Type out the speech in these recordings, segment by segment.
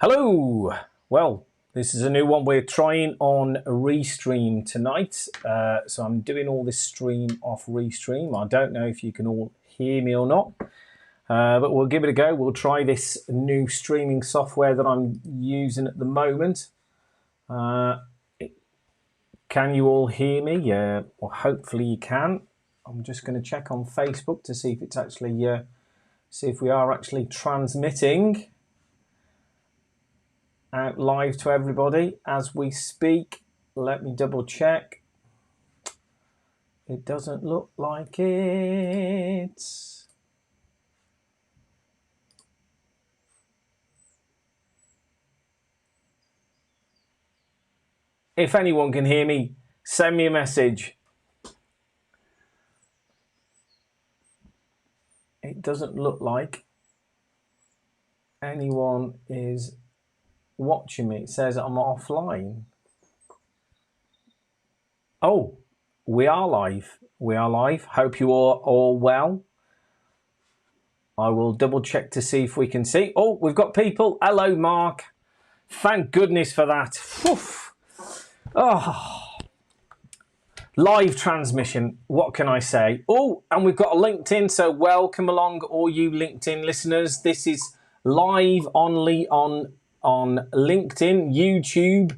Hello. Well, this is a new one. We're trying on Restream tonight. So I'm doing all this stream off Restream. I don't know if you can all hear me or not, but we'll give it a go. We'll try this new streaming software that I'm using at the moment. Can you all hear me? Well, hopefully you can. I'm just going to check on Facebook to see if it's actually, see if we are actually transmitting out live to everybody as we speak. Let me double check. It doesn't look like it. If anyone can hear me, send me a message. It doesn't look like anyone is watching me. It says I'm offline. Oh, we are live. We are live. Hope you are all well. I will double check to see if we can see. Oh, we've got people. Hello, Mark. Thank goodness for that. Oof. Oh, live transmission. What can I say? Oh, and we've got a LinkedIn. So welcome along, all you LinkedIn listeners. This is live only on LinkedIn, YouTube,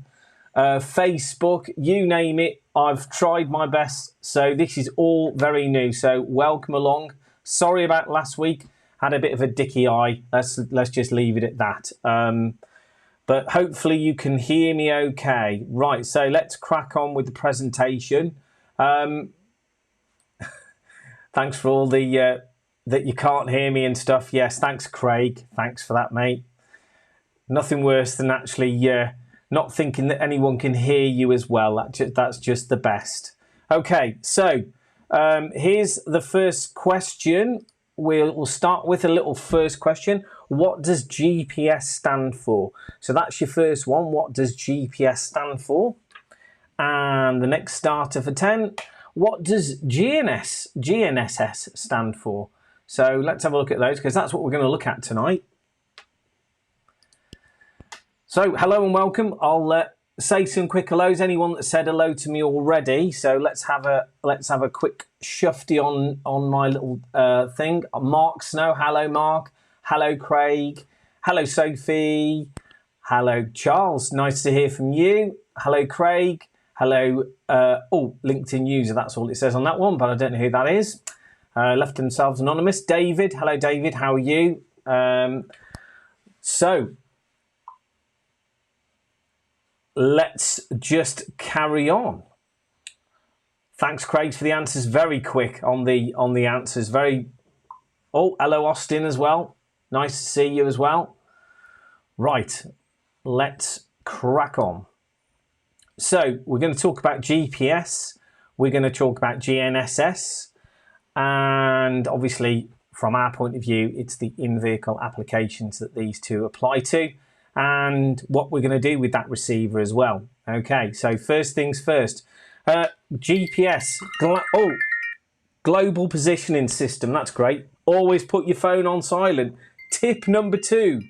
Facebook, you name it. I've tried my best. So this is all very new. So welcome along. Sorry about last week. Had a bit of a dicky eye. Let's just leave it at that. But hopefully you can hear me okay. Right, so let's crack on with the presentation. Thanks for all the that you can't hear me and stuff. Yes, thanks, Craig. Thanks for that, mate. Nothing worse than actually not thinking that anyone can hear you as well. That's just the best. Okay, so here's the first question. We'll start with a little first question. What does GPS stand for? So that's your first one. What does GPS stand for? And the next starter for 10. What does GNSS stand for? So let's have a look at those, because that's what we're going to look at tonight. So hello and welcome. I'll say some quick hellos. Anyone that said hello to me already. So let's have a quick shufty on my little thing. Mark Snow. Hello, Mark. Hello, Craig. Hello, Sophie. Hello, Charles. Nice to hear from you. Hello, Craig. Hello. Oh, LinkedIn user. That's all it says on that one, but I don't know who that is. Left themselves anonymous. David. Hello, David. How are you? So let's just carry on. Thanks, Craig, for the answers. Very quick on the answers. Very. Oh, hello, Austin, as well. Nice to see you as well. Right, let's crack on. So we're going to talk about GPS. We're going to talk about GNSS. And obviously, from our point of view, it's the in-vehicle applications that these two apply to, and what we're going to do with that receiver as well. Okay, so first things first. GPS, global positioning system. That's great. Always put your phone on silent. Tip number two,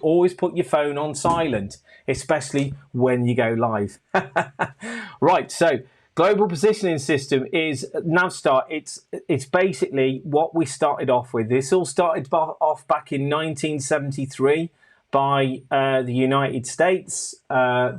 always put your phone on silent, especially when you go live. Right, so global positioning system is Navstar. It's basically what we started off with. This all started off back in 1973 by the United States.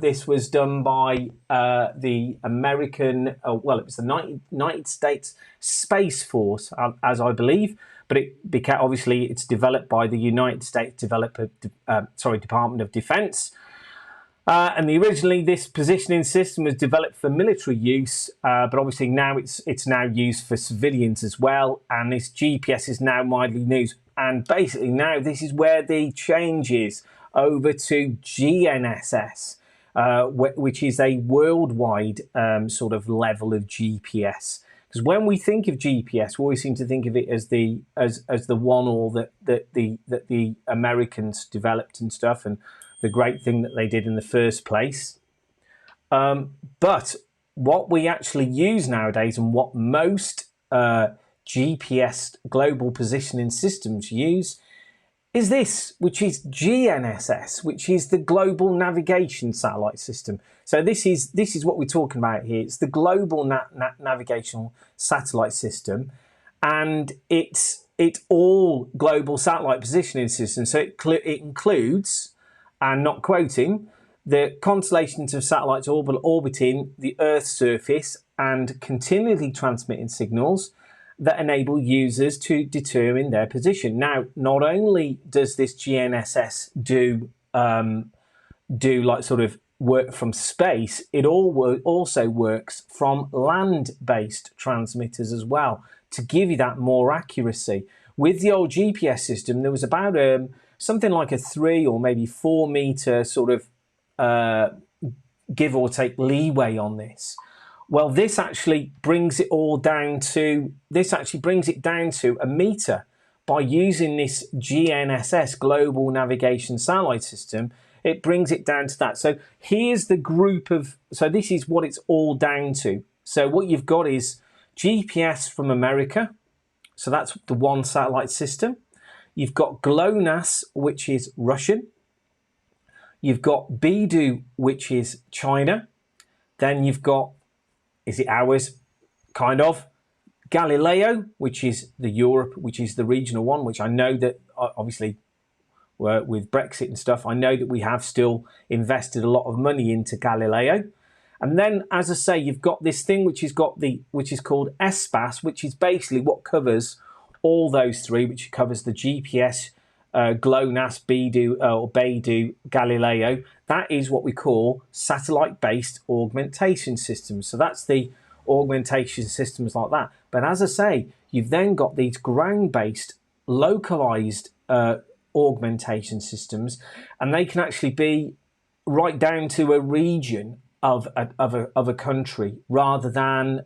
This was done by the American, well, it was the United States Space Force, as I believe, but it became, obviously, it's developed by the United States Department of Defense. And originally, this positioning system was developed for military use, but obviously now it's now used for civilians as well. And this GPS is now widely used. And basically now this is where the change is over to GNSS, which is a worldwide sort of level of GPS. Because when we think of GPS, we always seem to think of it as the one all that the Americans developed and stuff, and the great thing that they did in the first place. But what we actually use nowadays, and what most GPS global positioning systems use, is this, which is GNSS, which is the Global Navigation Satellite System. So this is what we're talking about here. It's the Global Navigational Satellite System, and it's all global satellite positioning system. So it includes, and not quoting, the constellations of satellites orbiting the Earth's surface and continually transmitting signals that enable users to determine their position. Now, not only does this GNSS do like sort of work from space, it also works from land-based transmitters as well to give you that more accuracy. With the old GPS system, there was about something like a 3 or maybe 4 meter sort of give or take leeway on this. Well, this actually brings it down to a meter by using this GNSS, Global Navigation Satellite System. It brings it down to that. So here's the group of, so this is what it's all down to. So what you've got is GPS from America. So that's the one satellite system. You've got GLONASS, which is Russian. You've got BeiDou, which is China. Then you've got, is it ours? Kind of. Galileo, which is the Europe, which is the regional one, which I know that obviously with Brexit and stuff, I know that we have still invested a lot of money into Galileo. And then, as I say, you've got this thing which is called ESPAS, which is basically what covers all those three, which covers the GPS, GLONASS, BeiDou, Galileo. That is what we call satellite-based augmentation systems. So that's the augmentation systems like that. But as I say, you've then got these ground-based, localized augmentation systems, and they can actually be right down to a region of a country rather than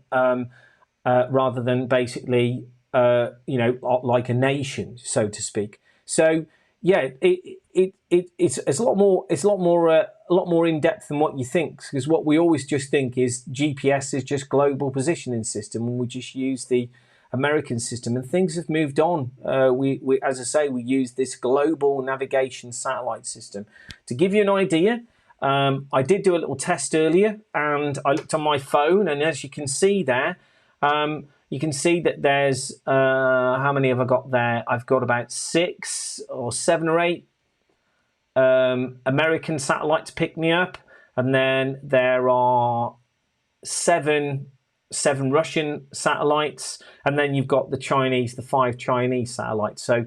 basically like a nation, so to speak. So yeah, it's a lot more in depth than what you think, because what we always just think is GPS is just global positioning system, and we just use the American system, and things have moved on. We as I say, we use this global navigation satellite system. To give you an idea, I did do a little test earlier, and I looked on my phone, and as you can see there, you can see that there's, how many have I got there? I've got about 6 or 7 or 8 American satellites pick me up, and then there are 7 Russian satellites, and then you've got the 5 Chinese satellites. So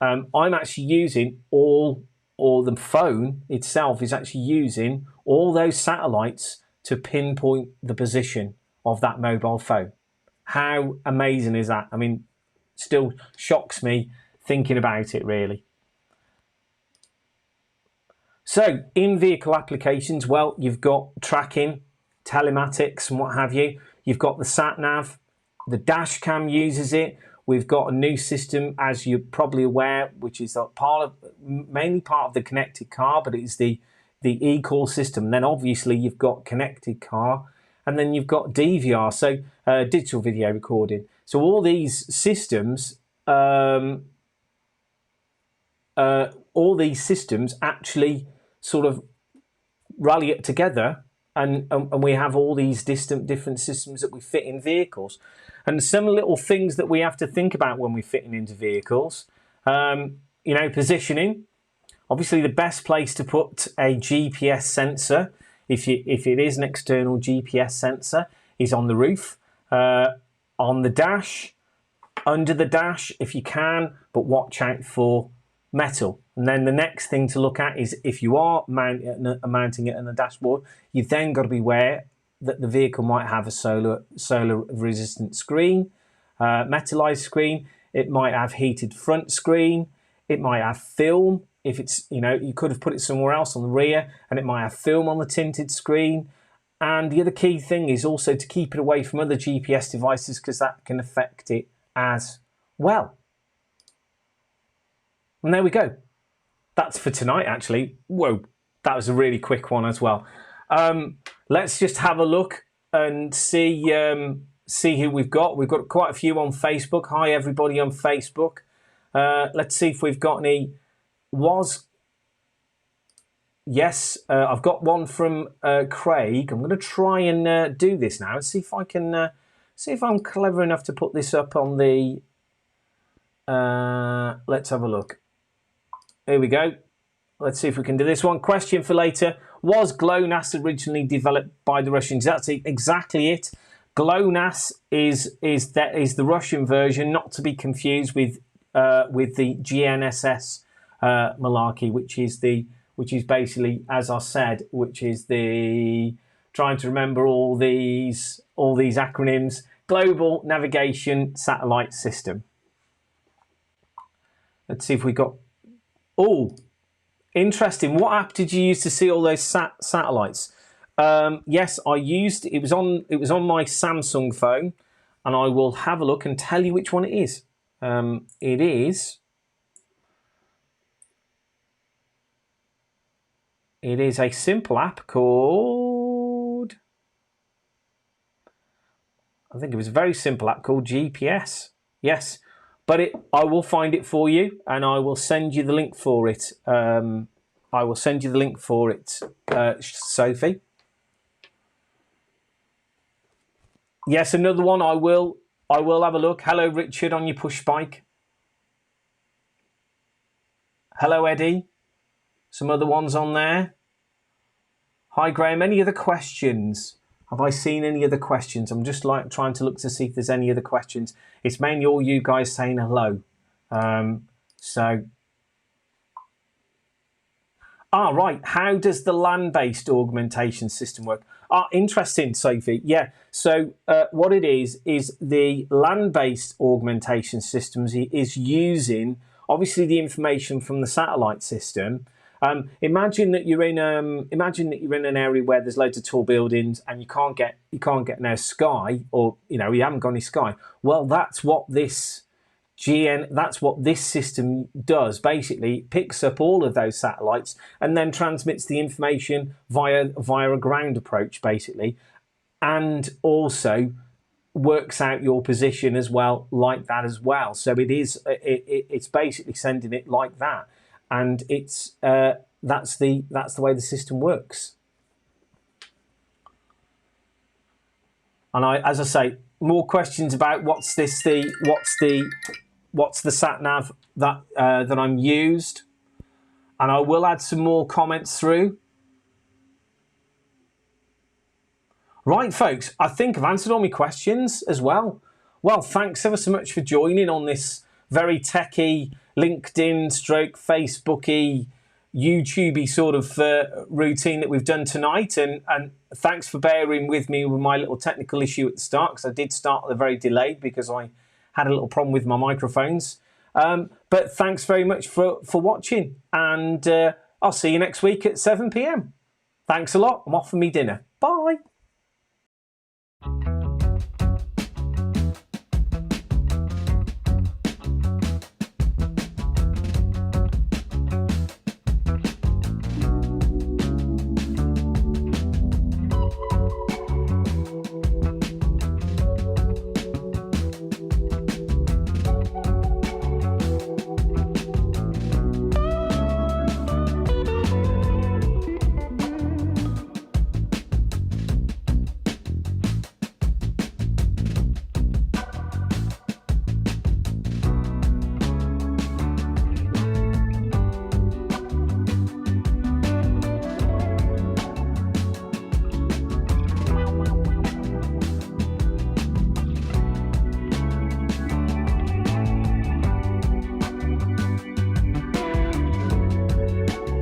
I'm actually using or the phone itself is actually using all those satellites to pinpoint the position of that mobile phone. How amazing is that? I mean, still shocks me thinking about it, really. So in-vehicle applications, well, you've got tracking, telematics and what have you. You've got the sat-nav, the dash cam uses it. We've got a new system, as you're probably aware, which is mainly part of the connected car, but it's the eCall system. And then obviously you've got connected car, and then you've got DVR, so digital video recording. So all these systems, actually sort of rally it together, and we have all these different systems that we fit in vehicles. And some little things that we have to think about when we're fitting into vehicles, positioning. Obviously, the best place to put a GPS sensor, if it is an external GPS sensor, is on the roof, on the dash, under the dash if you can, but watch out for metal. And then the next thing to look at is, if you are mounting it on the dashboard, you've then got to be aware that the vehicle might have a solar resistant screen, metallized screen. It might have heated front screen. It might have film. If it's, you could have put it somewhere else on the rear, and it might have film on the tinted screen. And the other key thing is also to keep it away from other GPS devices, because that can affect it as well. And there we go. That's for tonight, actually. Whoa, that was a really quick one as well. Let's just have a look and see who we've got. We've got quite a few on Facebook. Hi, everybody on Facebook. Let's see if we've got any Yes, I've got one from Craig. I'm going to try and do this now and see if I can see if I'm clever enough to put this up on the. Let's have a look. Here we go. Let's see if we can do this one. Question for later: was GLONASS originally developed by the Russians? That's exactly it. GLONASS is the Russian version, not to be confused with the GNSS malarkey, which is basically, as I said, which is the trying to remember all these acronyms. Global Navigation Satellite System. Let's see if we got. Oh, interesting. What app did you use to see all those satellites? Yes, I used. It was on my Samsung phone, and I will have a look and tell you which one it is. It is a simple app called. I think it was a very simple app called GPS. Yes, but I will find it for you, and I will send you the link for it. I will send you the link for it, Sophie. Yes, another one. I will have a look. Hello, Richard, on your push bike. Hello, Eddie. Some other ones on there. Hi, Graham. Any other questions? Have I seen any other questions? I'm just trying to look to see if there's any other questions. It's mainly all you guys saying hello. Right. How does the land-based augmentation system work? Interesting, Sophie. Yeah. So what it is the land-based augmentation systems is using obviously the information from the satellite system. Imagine that you're in an area where there's loads of tall buildings and you can't get no sky, or you haven't got any sky. Well, that's what this system does. Basically, it picks up all of those satellites and then transmits the information via a ground approach, basically, and also works out your position as well, like that as well. So it's basically sending it like that, and that's the way the system works. And as I say, more questions about what's the sat nav that I'm used, and I will add some more comments through. Right, folks, I think I've answered all my questions as well. Well, thanks ever so much for joining on this very techie, LinkedIn / Facebooky, YouTubey sort of routine that we've done tonight, and thanks for bearing with me with my little technical issue at the start, because I did start very delayed because I had a little problem with my microphones. But thanks very much for watching, and I'll see you next week at 7 p.m. Thanks a lot. I'm off for me dinner. Bye.